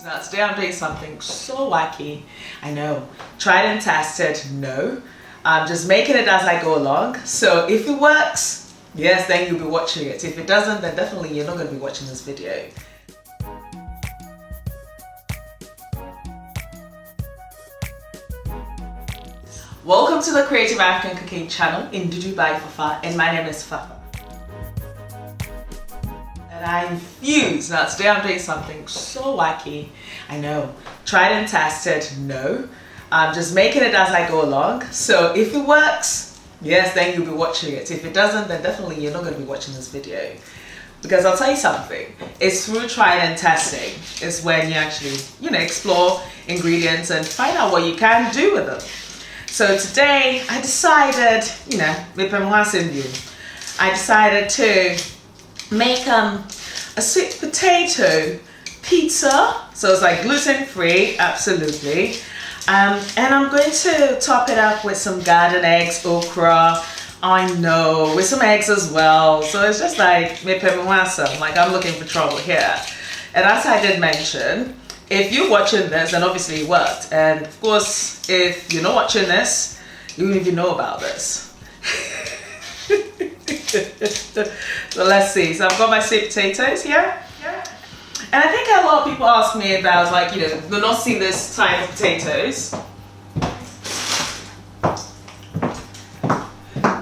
Now today I'm doing something so wacky. I know. Tried and tested, no. I'm just making it as I go along. So if it works, yes, then you'll be watching it. If it doesn't, then definitely you're not going to be watching this video. Welcome to the Creative African Cooking channel Ndudu by Fafa, and my name is Fafa. And I'm fused. Now today I'm doing something so wacky. I know. Tried and tested, no. I'm just making it as I go along. So if it works, yes, then you'll be watching it. If it doesn't, then definitely you're not going to be watching this video. Because I'll tell you something, it's through trying and testing is when you actually, explore ingredients and find out what you can do with them. So today I decided, I decided to make a sweet potato pizza. So it's like gluten free, absolutely. And I'm going to top it up with some garden eggs, okra, I know, with some eggs as well. So it's just like I'm looking for trouble here. And as I did mention, if you're watching this, then obviously it worked. And of course, if you're not watching this, you wouldn't even know about this. So let's see. So I've got my sweet potatoes here. And I think a lot of people ask me about, they're not seeing this type of potatoes.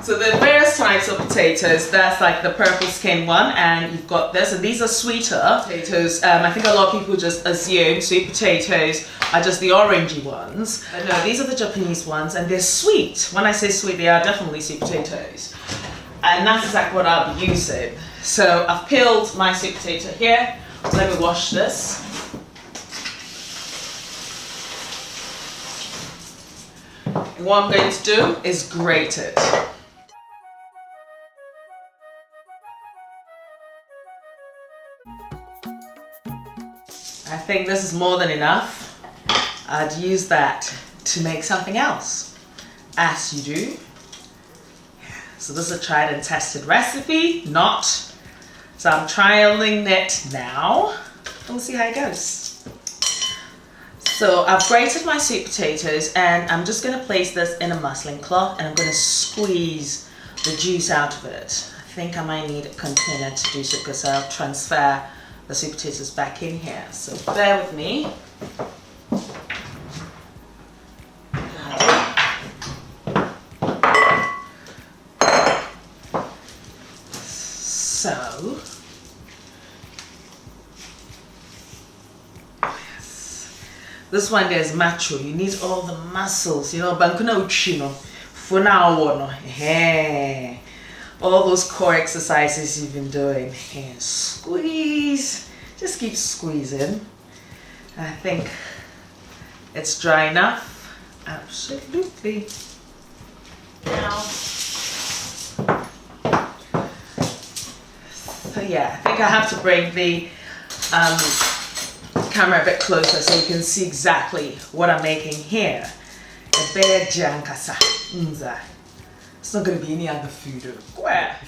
So there are various types of potatoes. That's like the purple skin one, and you've got this, and these are sweeter potatoes. I think a lot of people just assume sweet potatoes are just the orangey ones. But no, these are the Japanese ones, and they're sweet. When I say sweet, they are definitely sweet potatoes. And that's exactly what I'll be using. So I've peeled my sweet potato here. Let me wash this. And what I'm going to do is grate it. I think this is more than enough. I'd use that to make something else, as you do. So this is a tried and tested recipe, not. So I'm trialing it now. We'll see how it goes. So I've grated my sweet potatoes, and I'm just going to place this in a muslin cloth, and I'm going to squeeze the juice out of it. I think I might need a container to do so because I'll transfer the sweet potatoes back in here. So bear with me. So, yes. This one there's macho. You need all the muscles, bankuna uchino, funa wono, all those core exercises you've been doing. And squeeze, just keep squeezing. I think it's dry enough. Absolutely. Now. So yeah, I think I have to bring the camera a bit closer so you can see exactly what I'm making here. It's not going to be any other food.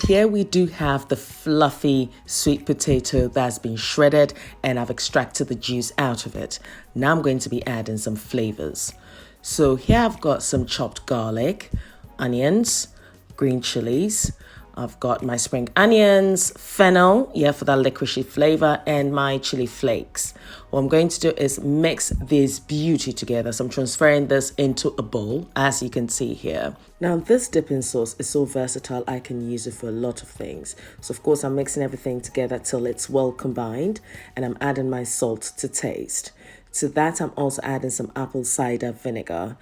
Here we do have the fluffy sweet potato that's been shredded, and I've extracted the juice out of it. Now I'm going to be adding some flavors. So here I've got some chopped garlic, onions, green chilies. I've got my spring onions, fennel, for that licoricey flavor, and my chili flakes. What I'm going to do is mix this beauty together. So I'm transferring this into a bowl, as you can see here. Now, this dipping sauce is so versatile, I can use it for a lot of things. So, of course, I'm mixing everything together till it's well combined, and I'm adding my salt to taste. To that, I'm also adding some apple cider vinegar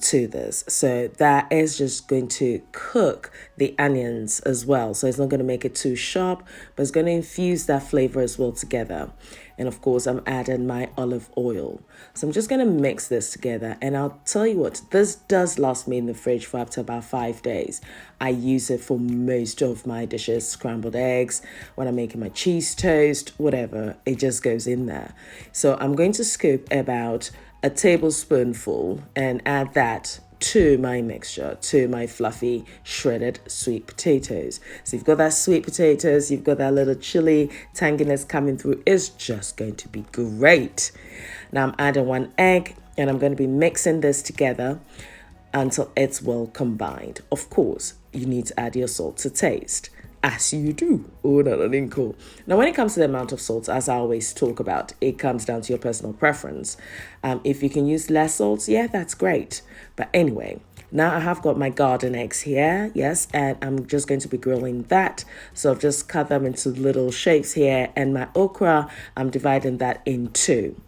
to this. So that is just going to cook the onions as well. So it's not going to make it too sharp, but it's going to infuse that flavor as well together. And of course, I'm adding my olive oil. So I'm just going to mix this together. And I'll tell you what, this does last me in the fridge for up to about 5 days. I use it for most of my dishes, scrambled eggs, when I'm making my cheese toast, whatever, it just goes in there. So I'm going to scoop about a tablespoonful and add that to my mixture, to my fluffy shredded sweet potatoes. So you've got that sweet potatoes, you've got that little chili tanginess coming through. It's just going to be great. Now I'm adding 1 egg and I'm going to be mixing this together until it's well combined. Of course, you need to add your salt to taste, as you do. Oh, no, cool. Now, when it comes to the amount of salt, as I always talk about, it comes down to your personal preference. If you can use less salt, yeah, that's great. But anyway, now I have got my garden eggs here, yes, and I'm just going to be grilling that. So I've just cut them into little shapes here, and my okra, I'm dividing that in 2.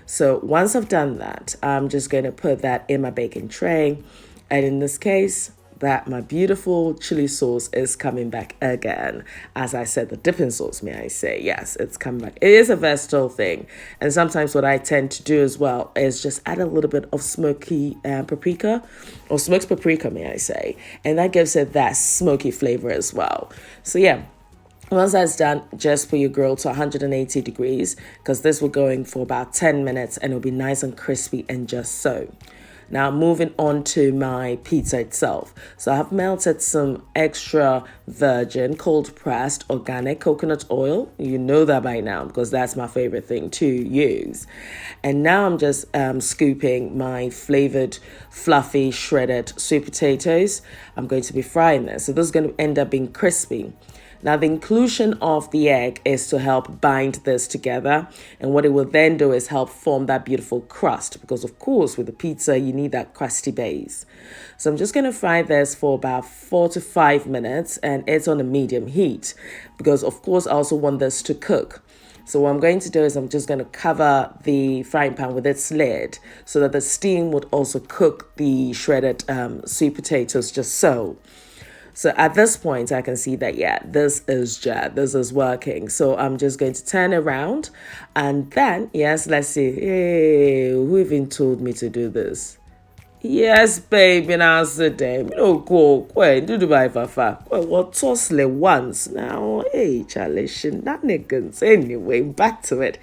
So once I've done that, I'm just going to put that in my baking tray. And in this case, that my beautiful chili sauce is coming back again. As I said, the dipping sauce, may I say. Yes, it's coming back. It is a versatile thing. And sometimes what I tend to do as well is just add a little bit of smoky paprika, or smoked paprika, may I say. And that gives it that smoky flavor as well. So yeah. Once that's done, just put your grill to 180 degrees because this will go in for about 10 minutes and it'll be nice and crispy and just so. Now moving on to my pizza itself. So I have melted some extra virgin cold pressed organic coconut oil. You know that by now because that's my favorite thing to use. And now I'm just scooping my flavored fluffy shredded sweet potatoes. I'm going to be frying this. So this is going to end up being crispy. Now, the inclusion of the egg is to help bind this together. And what it will then do is help form that beautiful crust. Because, of course, with the pizza, you need that crusty base. So I'm just going to fry this for about 4 to 5 minutes. And it's on a medium heat. Because, of course, I also want this to cook. So what I'm going to do is I'm just going to cover the frying pan with its lid so that the steam would also cook the shredded sweet potatoes just so. So at this point, I can see that, yeah, this is working. So I'm just going to turn around and then, yes, let's see. Hey, who even told me to do this? Yes, baby, now sit down. Go, Ndudu by Fafa. Well, tossle once. Now, hey, Charlie, shenanigans. Anyway, back to it.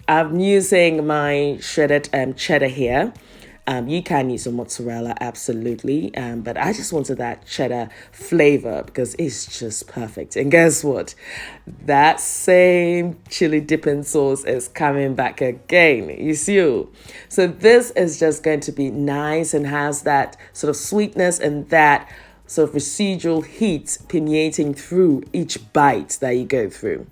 I'm using my shredded cheddar here. You can use some mozzarella, absolutely. But I just wanted that cheddar flavor because it's just perfect. And guess what? That same chili dipping sauce is coming back again. You see? So this is just going to be nice and has that sort of sweetness and that sort of residual heat permeating through each bite that you go through.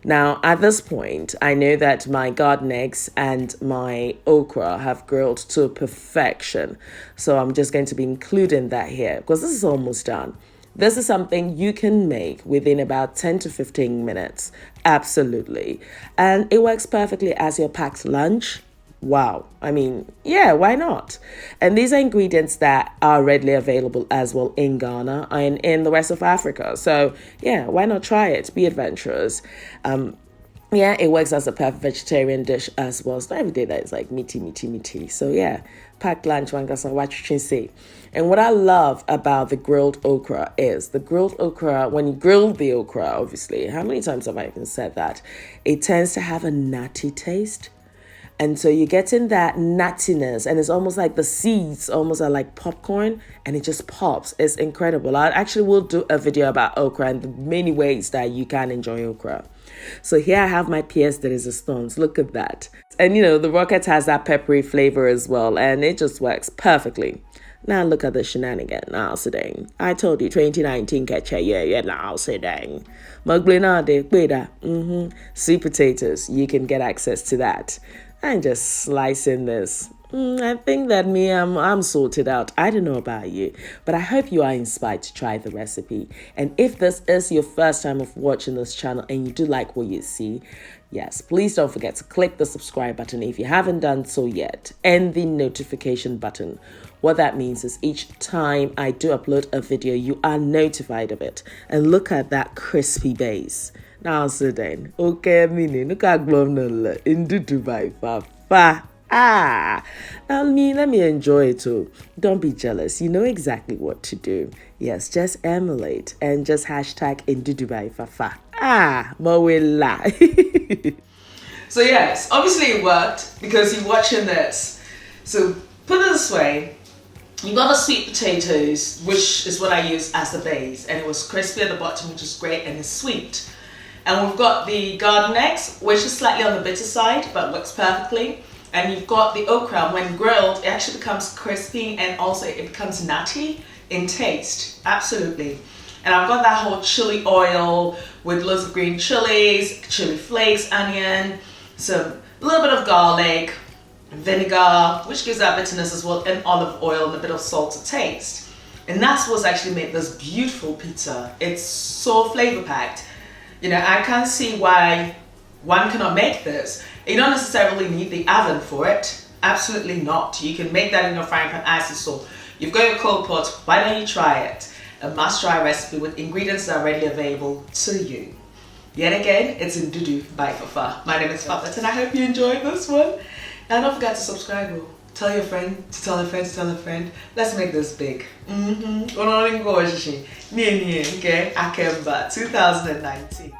Now, at this point, I know that my garden eggs and my okra have grilled to perfection. So I'm just going to be including that here because this is almost done. This is something you can make within about 10 to 15 minutes. Absolutely. And it works perfectly as your packed lunch. Wow. I mean, yeah, why not? And these are ingredients that are readily available as well in Ghana and in the rest of Africa. So yeah, why not try it? Be adventurous. Yeah, it works as a perfect vegetarian dish as well. It's not every day that it's like meaty. So yeah, packed lunch, one can watch you say. And what I love about the grilled okra is the grilled okra, when you grill the okra, obviously, how many times have I even said that? It tends to have a nutty taste. And so you're getting that nuttiness and it's almost like the seeds almost are like popcorn and it just pops. It's incredible. I actually will do a video about okra and the many ways that you can enjoy okra. So here I have my pièce de résistance. Look at that. And the rocket has that peppery flavor as well and it just works perfectly. Now look at the shenanigan. Now sitting. I told you 2019 catch yeah, now sitting. Sweet potatoes. You can get access to that. And just slicing this. I think that I'm sorted out. I don't know about you, but I hope you are inspired to try the recipe. And if this is your first time of watching this channel and you do like what you see, yes, please don't forget to click the subscribe button if you haven't done so yet, and the notification button. What that means is each time I do upload a video, you are notified of it. And look at that crispy base. Now sit down. Okay, look at Global in Dubai, Fafa. Now let me enjoy it too. Don't be jealous. You know exactly what to do. Yes, just emulate and just hashtag in Dubai, Fafa. Mawela. So yes, obviously it worked because you're watching this. So put it this way. You got the sweet potatoes, which is what I use as the base, and it was crispy at the bottom, which is great, and it's sweet. And we've got the garden eggs, which is slightly on the bitter side, but works perfectly. And you've got the okra. When grilled, it actually becomes crispy, and also it becomes nutty in taste. Absolutely. And I've got that whole chili oil with loads of green chilies, chili flakes, onion, a little bit of garlic, vinegar, which gives that bitterness as well, and olive oil and a bit of salt to taste. And that's what's actually made this beautiful pizza. It's so flavor packed. You know, I can't see why one cannot make this. You don't necessarily need the oven for it. Absolutely not. You can make that in your frying pan as you saw. You've got your cold pot. Why don't you try it? A must-try recipe with ingredients that are readily available to you. Yet again, it's Ndudu by Fafa. My name is Fafa, and I hope you enjoyed this one. And don't forget to subscribe. Tell your friend to tell a friend to tell a friend. Let's make this big. Okay, Akemba 2019.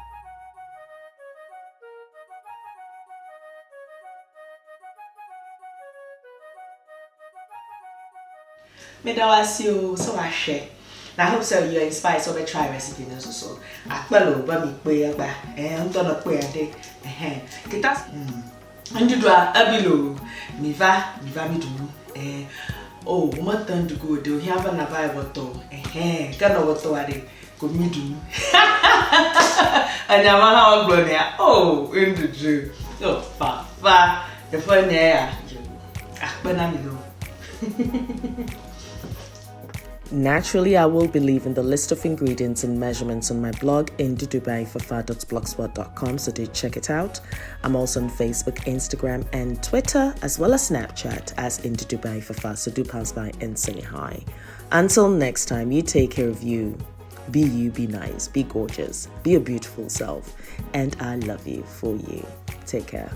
Me da wasi o so wa hwe. Na hope so you inspired so be try recipe no so. Akpelo ba mi pe agba. Nto no pe ade. Kita Ndudu abilo. Mi va mi du. Oh, what time to go? Do you have an available? Kana wato ade. Go mi du. And I'm how blow there. Oh, Ndudu. Oh, Fafa. The phone there. Akpena mi do. Naturally, I will be leaving the list of ingredients and measurements on my blog ndudubyfafa.blogspot.com, so do check it out. I'm also on Facebook, Instagram, and Twitter, as well as Snapchat as Ndudubyfafa, so do pass by and say hi. Until next time, you take care of you. Be nice, be gorgeous, be your beautiful self, and I love you for you. Take care.